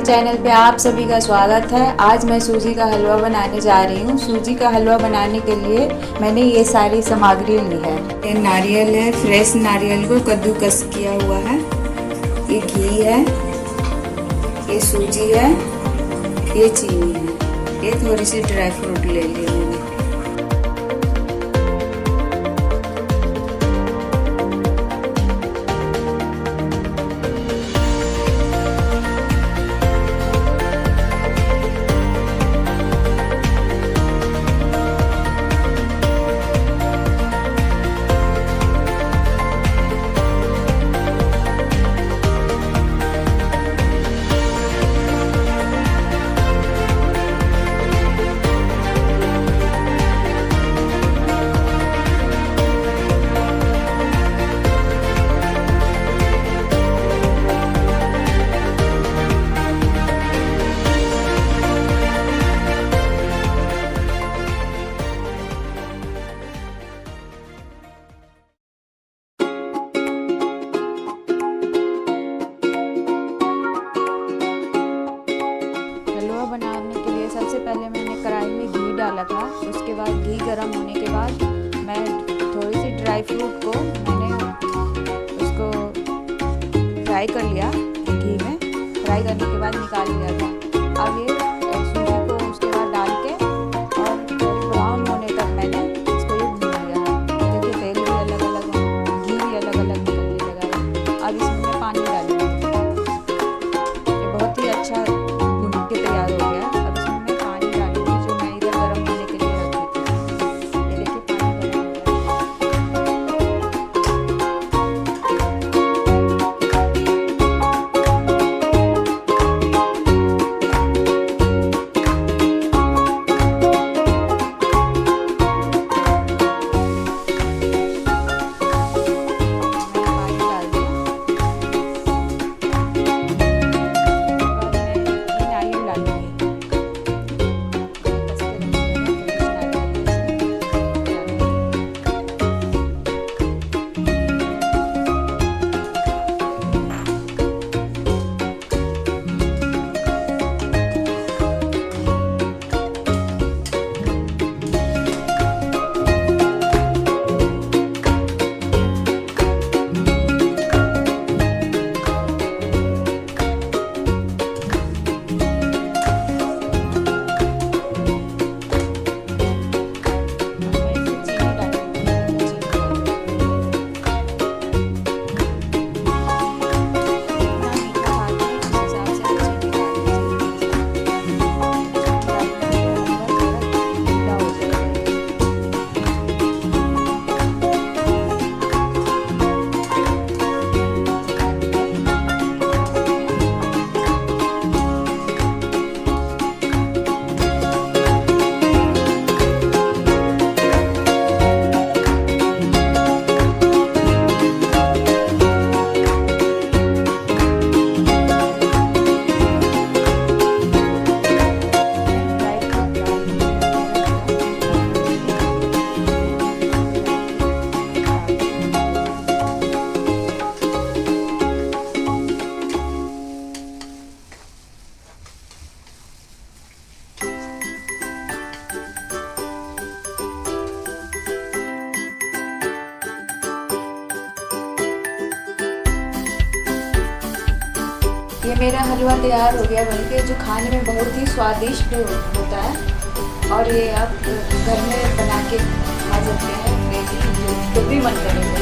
Channel पे आप सभी का स्वागत है। आज मैं सूजी का हलवा बनाने जा रही हूँ। सूजी का हलवा बनाने के लिए मैंने ये सारी सामग्री ली है। ये नारियल है, फ्रेश नारियल को कद्दूकस किया हुआ है। ये घी है, ये सूजी है, ये चीनी है, ये थोड़ी सी ड्राई फ्रूट ले ली मैंने। बनाने के लिए सबसे पहले मैंने कढ़ाई में घी डाला था। उसके बाद घी गर्म होने के बाद मैं थोड़ी सी ड्राई फ्रूट को मैंने उसको फ्राई कर लिया घी में। फ्राई करने के बाद निकाल लिया था। अब ये सूजी को उसके बाद डाल के और ब्राउन होने तक मैंने इसको ये भून लिया है। देखिए तेल भी अलग अलग, घी भी अलग अलग निकलने लगा है। अब इसमें मैं पानी डालूँगी। ये बहुत ही अच्छा तैयार हो गया। अब इसमें मैं पानी डालूंगी जो मैं इधर गर्म होने के लिए रखी थी। ये देखिए पानी गर्म हो गया। ये मेरा हलवा तैयार हो गया बनके, जो खाने में बहुत ही स्वादिष्ट होता है। और ये आप घर में बना के खा सकते हैं, जब भी मन करे।